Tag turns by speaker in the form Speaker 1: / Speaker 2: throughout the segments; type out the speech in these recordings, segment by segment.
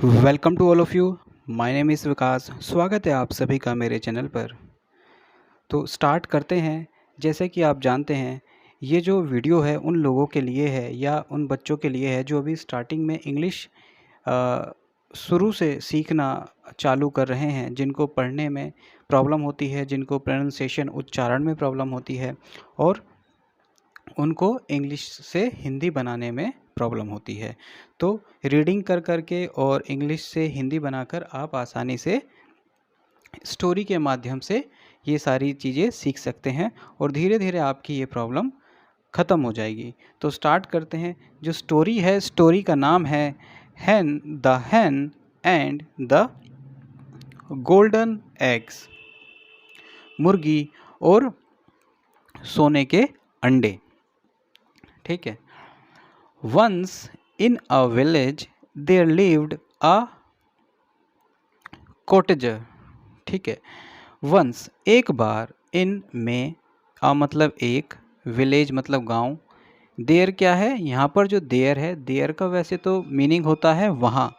Speaker 1: Welcome to all of you. My name is Vikas. स्वागत है आप सभी का मेरे चैनल पर। तो स्टार्ट करते हैं। जैसे कि आप जानते हैं, ये जो वीडियो है उन लोगों के लिए है या उन बच्चों के लिए है जो अभी स्टार्टिंग में इंग्लिश शुरू से सीखना चालू कर रहे हैं, जिनको पढ़ने में प्रॉब्लम होती है, जिनको प्रोनाउंसिएशन उच्चारण में प्रॉब्लम होती है और उनको इंग्लिश से हिंदी बनाने में प्रॉब्लम होती है। तो रीडिंग कर कर के और इंग्लिश से हिंदी बनाकर आप आसानी से स्टोरी के माध्यम से ये सारी चीज़ें सीख सकते हैं और धीरे धीरे आपकी ये प्रॉब्लम ख़त्म हो जाएगी। तो स्टार्ट करते हैं। जो स्टोरी है, स्टोरी का नाम है hen and the golden eggs. मुर्गी और सोने के अंडे। ठीक है। Once in a village there lived a cottager. ठीक है। वंस एक बार, इन में, अ मतलब एक, विलेज मतलब गांव, देयर क्या है, यहाँ पर जो देयर है, देयर का वैसे तो मीनिंग होता है वहाँ,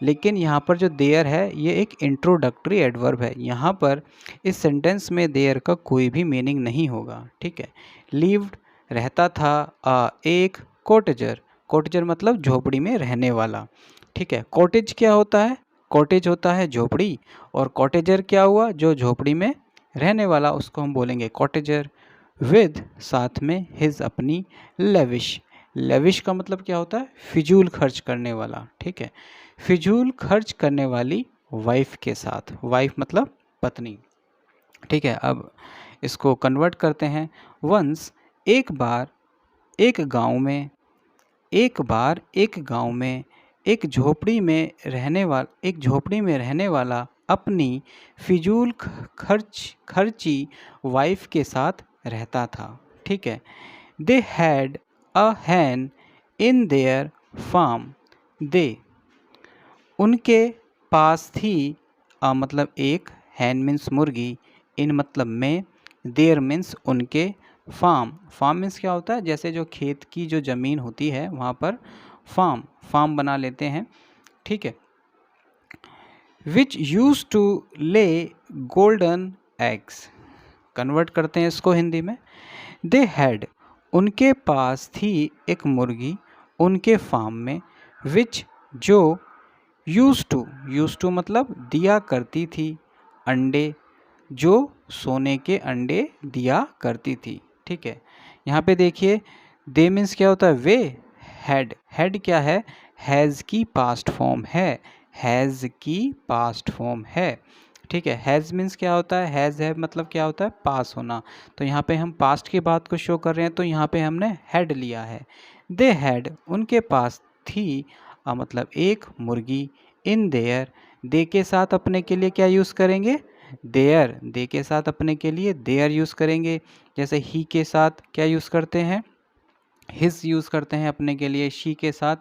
Speaker 1: लेकिन यहाँ पर जो देयर है ये एक इंट्रोडक्टरी एडवर्ब है। यहाँ पर इस सेंटेंस में देयर का कोई भी मीनिंग नहीं होगा। ठीक है। लिव्ड रहता था, एक कॉटेजर, कॉटेजर मतलब झोपड़ी में रहने वाला। ठीक है। कॉटेज क्या होता है? कॉटेज होता है झोपड़ी, और कॉटेजर क्या हुआ? जो झोपड़ी में रहने वाला, उसको हम बोलेंगे कॉटेजर। विद साथ में, हिज अपनी, लेविश, लेविश का मतलब क्या होता है? फिजूल खर्च करने वाला। ठीक है। फिजूल खर्च करने वाली वाइफ के साथ, वाइफ मतलब पत्नी। ठीक है। अब इसको कन्वर्ट करते हैं। वंस एक बार, एक गांव में, एक बार एक गांव में एक झोपड़ी में रहने वाला अपनी फिजूल खर्ची वाइफ के साथ रहता था। ठीक है। They had a hen in their farm. They उनके पास थी, मतलब एक, हैन मीन्स मुर्गी, इन मतलब में, देयर मीन्स उनके, फार्म, फार्म मीन्स क्या होता है? जैसे जो खेत की जो ज़मीन होती है वहाँ पर फार्म बना लेते हैं। ठीक है। विच यूज टू ले गोल्डन एग्स। कन्वर्ट करते हैं इसको हिंदी में। दे हैड उनके पास थी एक मुर्गी उनके फार्म में, विच जो, यूज टू मतलब दिया करती थी, अंडे, जो सोने के अंडे दिया करती थी। ठीक है। यहाँ पे देखिए, दे मीन्स क्या होता है? वे। हैड क्या है? हैज़ की पास्ट फॉर्म है, हैज़ की पास्ट फॉर्म है। ठीक है। हैज़ मीन्स क्या होता है? हैज़ है मतलब क्या होता है? पास होना। तो यहाँ पे हम पास्ट की बात को शो कर रहे हैं, तो यहाँ पे हमने हैड लिया है। दे हैड उनके पास थी, मतलब एक मुर्गी, इन देयर, दे के साथ अपने के लिए क्या यूज़ करेंगे? देयर, दे के साथ अपने के लिए देयर यूज़ करेंगे। जैसे ही के साथ क्या यूज़ करते हैं? हिज यूज़ करते हैं अपने के लिए, शी के साथ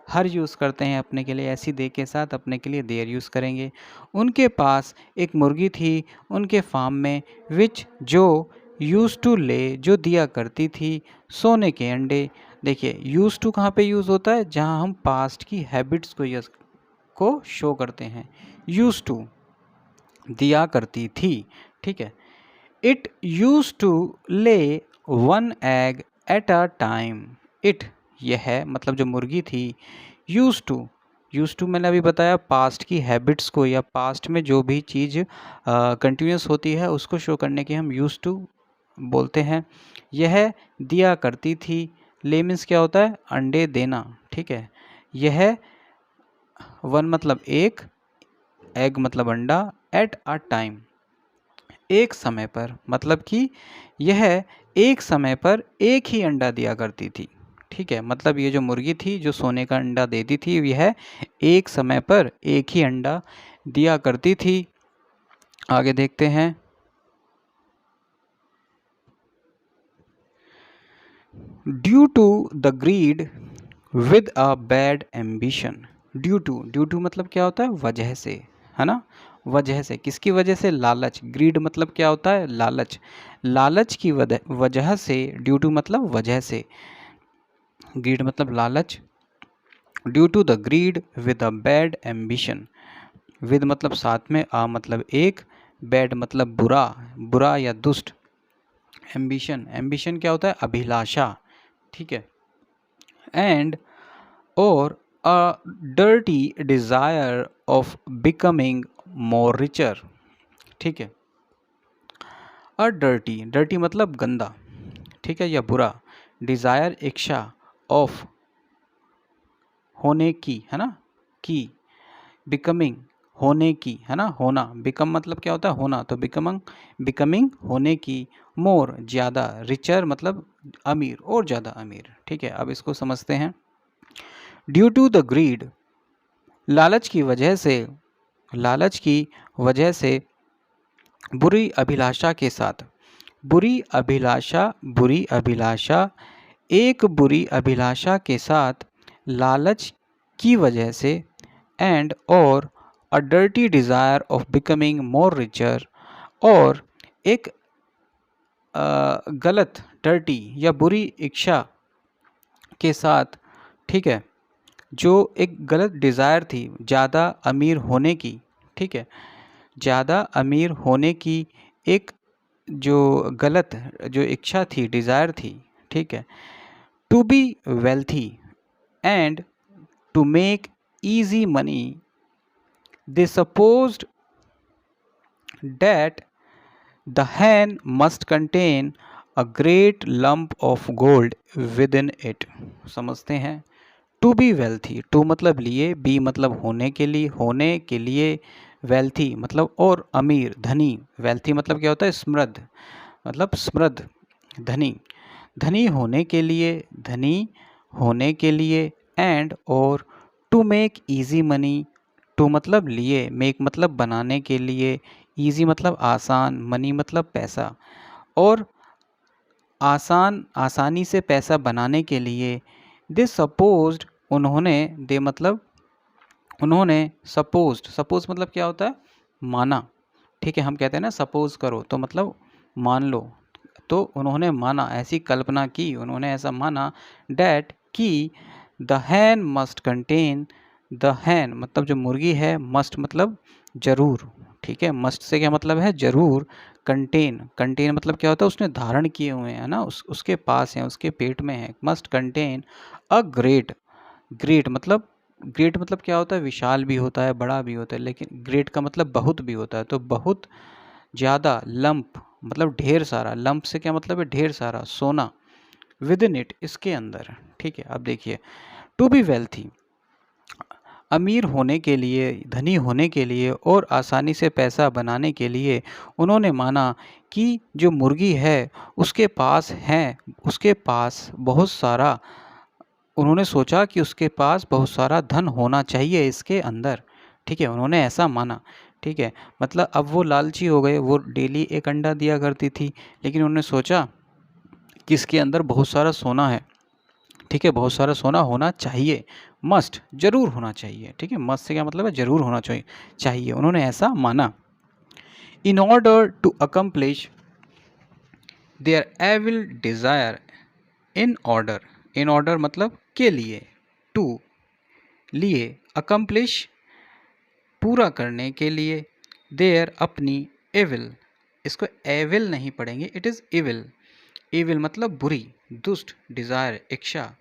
Speaker 1: हर यूज़ करते हैं अपने के लिए, ऐसी दे के साथ अपने के लिए देयर यूज़ करेंगे। उनके पास एक मुर्गी थी उनके फार्म में, विच जो, यूज़ टू ले जो दिया करती थी, सोने के अंडे। देखिए, यूज़ टू कहाँ पे यूज़ होता है? जहाँ हम पास्ट की हैबिट्स को शो करते हैं। यूज़ टू दिया करती थी। ठीक है। इट यूज टू ले one egg at a time. It, यह है मतलब जो मुर्गी थी, यूज टू मैंने अभी बताया पास्ट की हैबिट्स को, या पास्ट में जो भी चीज़ कंटिन्यूस होती है उसको शो करने के हम यूज टू बोलते हैं। यह दिया करती थी, ले मीन्स क्या होता है? अंडे देना। ठीक है। यह, वन मतलब एक, एग मतलब अंडा, एट अ टाइम एक समय पर, मतलब कि यह एक समय पर एक ही अंडा दिया करती थी। ठीक है। मतलब ये जो मुर्गी थी जो सोने का अंडा देती थी, यह एक समय पर एक ही अंडा दिया करती थी। आगे देखते हैं। Due to the greed with a bad ambition. Due to मतलब क्या होता है? वजह से, है ना? वजह से, किसकी वजह से? लालच। ग्रीड मतलब क्या होता है? लालच। लालच की वजह से, ड्यू टू मतलब वजह से, ग्रीड मतलब लालच, due to the greed with a bad ambition. With मतलब साथ में, आ मतलब एक, बैड मतलब बुरा, बुरा या दुष्ट। एम्बिशन, एम्बिशन क्या होता है? अभिलाषा, ठीक है। एंड और a dirty desire of becoming more richer, ठीक है। अ डर्टी, डर्टी मतलब गंदा, ठीक है, या बुरा। डिज़ायर इच्छा, ऑफ होने की, है ना, की। बिकमिंग होने की, है ना, होना। बिकम मतलब क्या होता है? होना। तो बिकमिंग, बिकमिंग होने की। मोर ज़्यादा, रिचर मतलब अमीर, और ज़्यादा अमीर, ठीक है। अब इसको समझते हैं। ड्यू टू द ग्रीड, लालच की वजह से, लालच की वजह से, बुरी अभिलाषा के साथ। बुरी अभिलाषा, बुरी अभिलाषा, एक बुरी अभिलाषा के साथ, लालच की वजह से, एंड और a dirty desire of becoming more richer, और एक गलत, डर्टी या बुरी इच्छा के साथ, ठीक है, जो एक गलत डिज़ायर थी ज़्यादा अमीर होने की, ठीक है, ज़्यादा अमीर होने की, एक जो गलत जो इच्छा थी, डिज़ायर थी, ठीक है। To be wealthy and to make easy money, they supposed that the hen must contain a great lump of gold within it। समझते हैं। टू बी वेल्थी, टू मतलब लिए, बी मतलब होने के लिए, होने के लिए, वेल्थी मतलब और अमीर, धनी। वेल्थी मतलब क्या होता है? समृद्ध, मतलब समृद्ध, धनी। धनी होने के लिए, धनी होने के लिए, एंड और to make easy money, to मतलब लिए, मेक मतलब बनाने के लिए, इजी मतलब आसान, मनी मतलब पैसा, और आसान, आसानी से पैसा बनाने के लिए। दे सपोज्ड, उन्होंने, दे मतलब उन्होंने, सपोज्ड, सपोज मतलब क्या होता है? माना, ठीक है। हम कहते हैं ना सपोज करो, तो मतलब मान लो। तो उन्होंने माना, ऐसी कल्पना की, उन्होंने ऐसा माना, डैट कि the Hahn must contain, the हैन मतलब जो मुर्गी है, मस्ट मतलब जरूर, ठीक है। मस्ट से क्या मतलब है? जरूर। कंटेन, कंटेन मतलब क्या होता है? उसने धारण किए हुए हैं ना, उसके पास है, उसके पेट में है। Must contain a great, great मतलब, ग्रेट मतलब क्या होता है? विशाल भी होता है, बड़ा भी होता है, लेकिन ग्रेट का मतलब बहुत भी होता है। तो बहुत ज़्यादा, लंप मतलब ढेर सारा, लंप से क्या मतलब है? ढेर सारा सोना। विद इन इट, इसके अंदर, ठीक है। अब देखिए, टू बी वेल्थी, अमीर होने के लिए, धनी होने के लिए और आसानी से पैसा बनाने के लिए, उन्होंने माना कि जो मुर्गी है उसके पास है, उसके पास बहुत सारा, उन्होंने सोचा कि उसके पास बहुत सारा धन होना चाहिए इसके अंदर, ठीक है। उन्होंने ऐसा माना, ठीक है। मतलब अब वो लालची हो गए, वो डेली एक अंडा दिया करती थी, लेकिन उन्होंने सोचा कि इसके अंदर बहुत सारा सोना है, ठीक है, बहुत सारा सोना होना चाहिए। मस्ट जरूर होना चाहिए, ठीक है। मस्ट से क्या मतलब है? जरूर होना चाहिए, चाहिए, उन्होंने ऐसा माना। In order to accomplish their evil desire, in order, in order मतलब के लिए, टू लिए, अकम्प्लिश पूरा करने के लिए, देयर अपनी, एविल, इसको एविल नहीं पढ़ेंगे, इट इज़ इविल। इविल मतलब बुरी, दुष्ट, डिज़ायर इच्छा।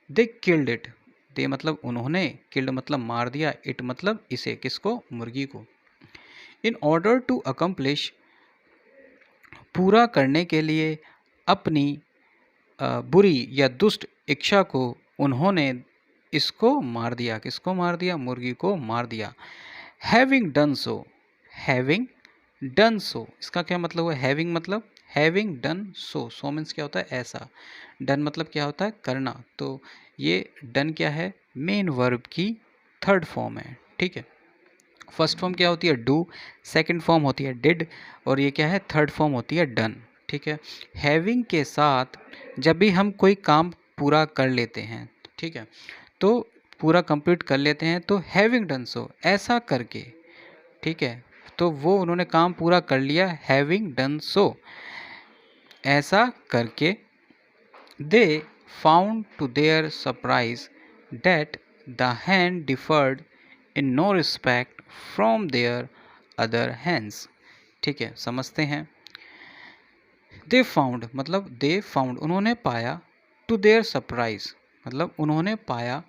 Speaker 1: दे किल्ड इट, दे मतलब उन्होंने, किल्ड मतलब मार दिया, इट मतलब इसे, किसको? मुर्गी को। इन ऑर्डर टू अकम्प्लिश पूरा करने के लिए, अपनी बुरी या दुष्ट इच्छा को, उन्होंने इसको मार दिया, किसको मार दिया? मुर्गी को मार दिया। Having done so, having done so, इसका क्या मतलब हुआ? हैविंग मतलब, having done so, so means क्या होता है? ऐसा। डन मतलब क्या होता है? करना। तो ये डन क्या है? मेन वर्ब की थर्ड फॉर्म है, ठीक है। फर्स्ट फॉर्म क्या होती है? डू, सेकंड फॉर्म होती है डिड, और ये क्या है? थर्ड फॉर्म होती है डन, ठीक है। हैविंग के साथ जब भी हम कोई काम पूरा कर लेते हैं, ठीक है, तो पूरा कंप्लीट कर लेते हैं, तो हैविंग डन सो, ऐसा करके, ठीक है। तो वो उन्होंने काम पूरा कर लिया, हैविंग डन सो, ऐसा करके। They found to their surprise that the hen differed in no respect from their other hens। ठीक है, समझते हैं। दे फाउंड मतलब दे फाउंड उन्होंने पाया, टू देयर सरप्राइज मतलब उन्होंने पाया,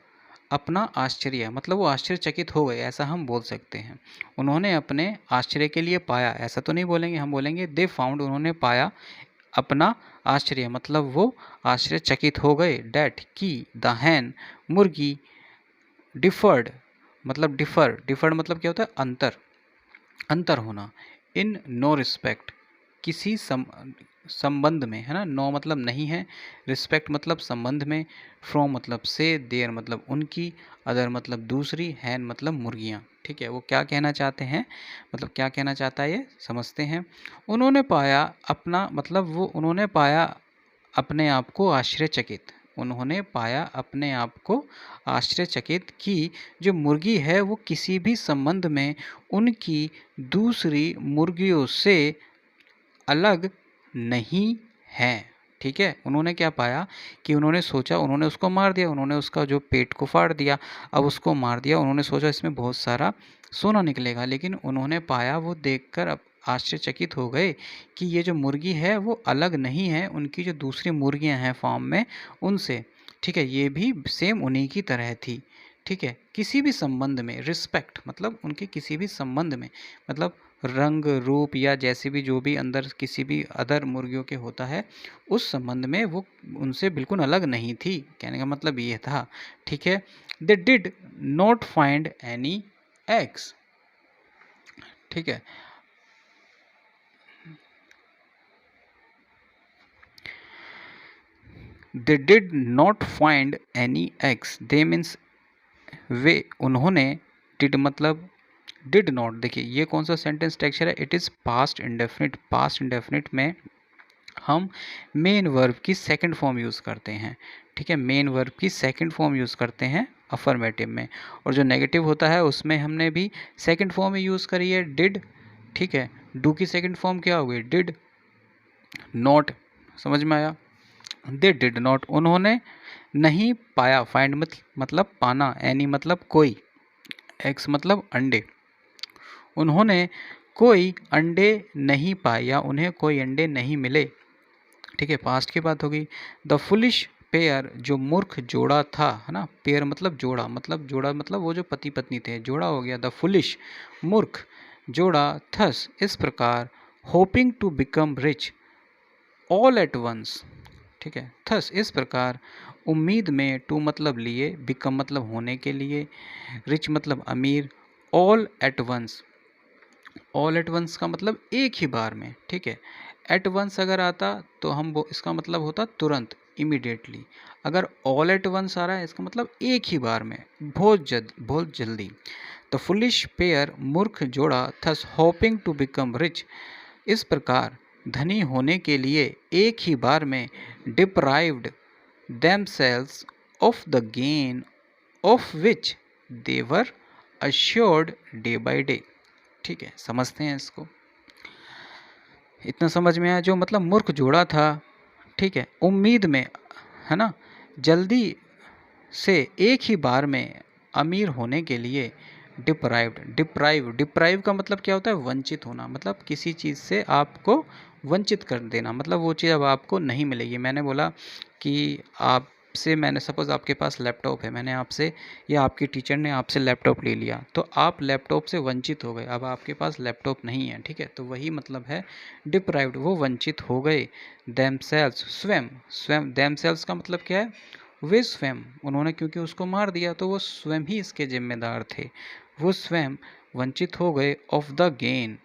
Speaker 1: अपना आश्चर्य मतलब वो आश्चर्यचकित हो गए, ऐसा हम बोल सकते हैं। उन्होंने अपने आश्चर्य के लिए पाया, ऐसा तो नहीं बोलेंगे, हम बोलेंगे दे फाउंड उन्होंने पाया अपना आश्चर्य मतलब वो आश्चर्यचकित हो गए, डैट की द हैन मुर्गी, डिफर्ड मतलब डिफर्ड मतलब क्या होता है, अंतर, अंतर होना, इन नो रिस्पेक्ट किसी संबंध में, है ना। नो मतलब नहीं है, रिस्पेक्ट मतलब संबंध में, फ्रॉम मतलब से, देयर मतलब उनकी, अदर मतलब दूसरी, हैन मतलब मुर्गियाँ। ठीक है, वो क्या कहना चाहते हैं, मतलब क्या कहना चाहता है ये समझते हैं। उन्होंने पाया अपना मतलब वो उन्होंने पाया अपने आप को आश्चर्यचकित, उन्होंने पाया अपने आप को आश्चर्यचकित कि जो मुर्गी है वो किसी भी संबंध में उनकी दूसरी मुर्गियों से अलग नहीं है। ठीक है, उन्होंने क्या पाया कि उन्होंने सोचा, उन्होंने उसको मार दिया, उन्होंने उसका जो पेट को फाड़ दिया, अब उसको मार दिया, उन्होंने सोचा इसमें बहुत सारा सोना निकलेगा, लेकिन उन्होंने पाया, वो देखकर अब आश्चर्यचकित हो गए कि ये जो मुर्गी है वो अलग नहीं है उनकी जो दूसरी मुर्गियां हैं फार्म में उनसे। ठीक है, ये भी सेम उन्हीं की तरह थी। ठीक है, किसी भी संबंध में, रिस्पेक्ट मतलब उनके किसी भी संबंध में, मतलब रंग रूप या जैसे भी जो भी अंदर किसी भी अदर मुर्गियों के होता है, उस संबंध में वो उनसे बिल्कुल अलग नहीं थी, कहने का मतलब ये था। ठीक है, they did not find any eggs. ठीक है, they did not find any eggs, they means वे, उन्होंने, डिड मतलब डिड नॉट, देखिए ये कौन सा सेंटेंस स्ट्रक्चर है, it is past indefinite. Past indefinite में हम मेन वर्ब की सेकंड फॉर्म यूज़ करते हैं। ठीक है, मेन वर्ब की सेकंड फॉर्म यूज़ करते हैं अफर्मेटिव में, और जो नेगेटिव होता है उसमें हमने भी सेकंड फॉर्म ही यूज़ करी है, डिड। ठीक है, डू की सेकंड फॉर्म क्या हो गई, डिड नॉट। समझ में आया, दे डिड नॉट उन्होंने नहीं पाया, फाइंड मतलब पाना, एनी मतलब कोई, एक्स मतलब अंडे, उन्होंने कोई अंडे नहीं पाए या उन्हें कोई अंडे नहीं मिले। ठीक है, पास्ट की बात होगी। द फुलिश पेयर जो मूर्ख जोड़ा था, है ना, पेयर मतलब जोड़ा, मतलब वो जो पति पत्नी थे, जोड़ा हो गया, द फुलिश मूर्ख जोड़ा, थस इस प्रकार, hoping to become rich all at once. ठीक है, थस इस प्रकार, उम्मीद में, टू मतलब लिए, बिकम मतलब होने के लिए, रिच मतलब अमीर, all at once, all at once का मतलब एक ही बार में। ठीक है, एट वंस अगर आता तो हम वो इसका मतलब होता तुरंत, इमीडिएटली। अगर ऑल एट वंस आ रहा है इसका मतलब एक ही बार में, बहुत जल्दी। द फुलिश पेयर मूर्ख जोड़ा, thus hoping to become rich इस प्रकार, धनी होने के लिए एक ही बार में, deprived themselves of the gain of which they were assured day by day। ठीक है, समझते हैं इसको, इतना समझ में आया, जो मतलब मूर्ख जोड़ा था, ठीक है, उम्मीद में, है ना, जल्दी से एक ही बार में अमीर होने के लिए, डिप्राइव का मतलब क्या होता है, वंचित होना, मतलब किसी चीज़ से आपको वंचित कर देना, मतलब वो चीज़ अब आपको नहीं मिलेगी। मैंने बोला कि आपसे, मैंने सपोज़ आपके पास लैपटॉप है, मैंने आपसे या आपकी टीचर ने आपसे लैपटॉप ले लिया, तो आप लैपटॉप से वंचित हो गए, अब आपके पास लैपटॉप नहीं है। ठीक है, तो वही मतलब है डिप्राइव्ड, वो वंचित हो गए। देमसेल्व्स स्वयं देमसेल्व्स का मतलब क्या है, वे स्वयं, उन्होंने क्योंकि उसको मार दिया तो वो स्वयं ही इसके जिम्मेदार थे, वो स्वयं वंचित हो गए ऑफ द गेन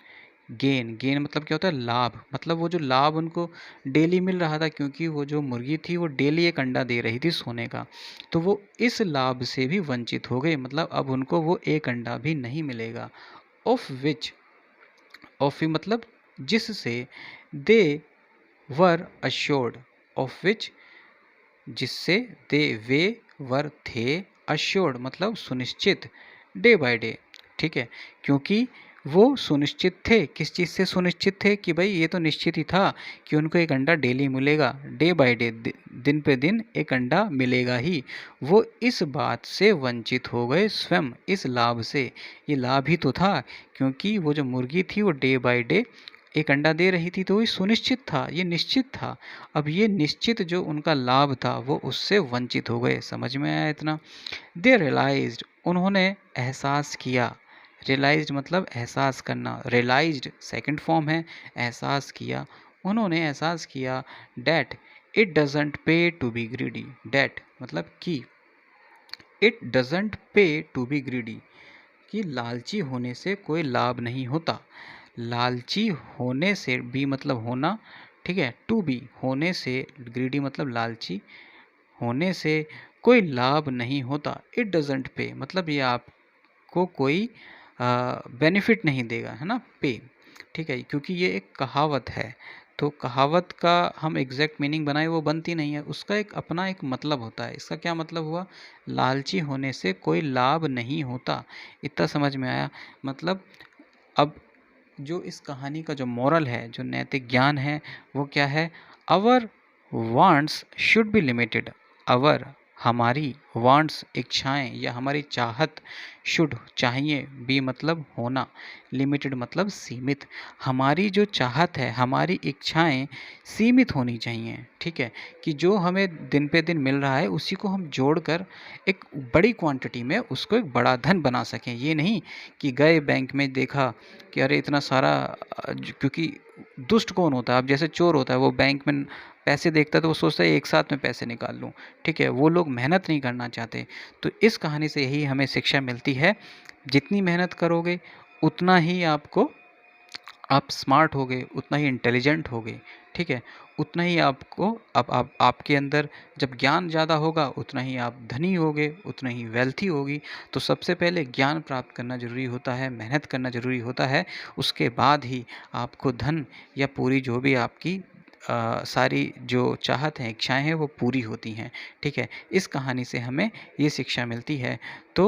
Speaker 1: मतलब क्या होता है, लाभ, मतलब वो जो लाभ उनको डेली मिल रहा था, क्योंकि वो जो मुर्गी थी वो डेली एक अंडा दे रही थी सोने का, तो वो इस लाभ से भी वंचित हो गए, मतलब अब उनको वो एक अंडा भी नहीं मिलेगा। ऑफ विच, ऑफ मतलब जिससे, दे वर अश्योर्ड, ऑफ विच जिससे, दे वे वर थे, अश्योर्ड मतलब सुनिश्चित, डे बाय डे। ठीक है, क्योंकि वो सुनिश्चित थे, किस चीज़ से सुनिश्चित थे कि भाई ये तो निश्चित ही था कि उनको एक अंडा डेली मिलेगा, डे बाय डे, दिन पे दिन एक अंडा मिलेगा ही। वो इस बात से वंचित हो गए स्वयं, इस लाभ से। ये लाभ ही तो था, क्योंकि वो जो मुर्गी थी वो डे बाय डे एक अंडा दे रही थी, तो ये सुनिश्चित था, ये निश्चित था। अब ये निश्चित जो उनका लाभ था वो उससे वंचित हो गए। समझ में आया इतना? दे रियलाइज्ड, उन्होंने एहसास किया। रियलाइज्ड मतलब एहसास करना, रियलाइज्ड सेकंड फॉर्म है, एहसास किया। उन्होंने एहसास किया डैट इट डजेंट पे टू बी ग्रीडी। डैट मतलब कि, इट डजेंट पे टू बी ग्रीडी, कि लालची होने से कोई लाभ नहीं होता। लालची होने से, बी मतलब होना, ठीक है, टू बी होने से, ग्रीडी मतलब लालची होने से कोई लाभ नहीं होता। इट डजेंट पे मतलब ये आपको कोई बेनिफिट नहीं देगा, है ना, पे, ठीक है, क्योंकि ये एक कहावत है। तो कहावत का हम एग्जैक्ट मीनिंग बनाए वो बनती नहीं है, उसका एक अपना एक मतलब होता है। इसका क्या मतलब हुआ? लालची होने से कोई लाभ नहीं होता। इतना समझ में आया? मतलब अब जो इस कहानी का जो मोरल है, जो नैतिक ज्ञान है, वो क्या है? अवर वांट्स शुड बी लिमिटेड। अवर हमारी, वांट्स इच्छाएं या हमारी चाहत, शुड चाहिए, बी मतलब होना, लिमिटेड मतलब सीमित। हमारी जो चाहत है, हमारी इच्छाएं सीमित होनी चाहिए, ठीक है, कि जो हमें दिन पे दिन मिल रहा है उसी को हम जोड़कर एक बड़ी क्वांटिटी में उसको एक बड़ा धन बना सकें। ये नहीं कि गए बैंक में देखा कि अरे इतना सारा, क्योंकि दुष्ट कौन होता है? अब जैसे चोर होता है, वो बैंक में पैसे देखता है तो वो सोचता है एक साथ में पैसे निकाल लूँ, ठीक है, वो लोग मेहनत नहीं करना चाहते। तो इस कहानी से यही हमें शिक्षा मिलती है, जितनी मेहनत करोगे उतना ही आप स्मार्ट होगे, उतना ही इंटेलिजेंट होगे, ठीक है, उतना ही आपको, अब आप आपके अंदर जब ज्ञान ज़्यादा होगा उतना ही आप धनी होगे, उतना ही वेल्थी होगी। तो सबसे पहले ज्ञान प्राप्त करना ज़रूरी होता है, मेहनत करना ज़रूरी होता है, उसके बाद ही आपको धन या पूरी जो भी आपकी सारी जो चाहत हैं, इच्छाएं हैं, वो पूरी होती हैं, ठीक है। इस कहानी से हमें ये शिक्षा मिलती है। तो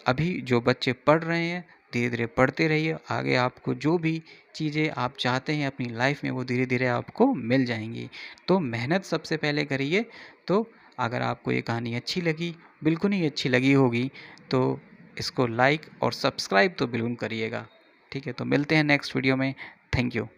Speaker 1: अभी जो बच्चे पढ़ रहे हैं, धीरे धीरे पढ़ते रहिए, आगे आपको जो भी चीज़ें आप चाहते हैं अपनी लाइफ में वो धीरे धीरे आपको मिल जाएंगी। तो मेहनत सबसे पहले करिए। तो अगर आपको ये कहानी अच्छी लगी, बिल्कुल ही अच्छी लगी होगी, तो इसको लाइक और सब्सक्राइब तो बिल्कुल करिएगा, ठीक है। तो मिलते हैं नेक्स्ट वीडियो में। Thank you.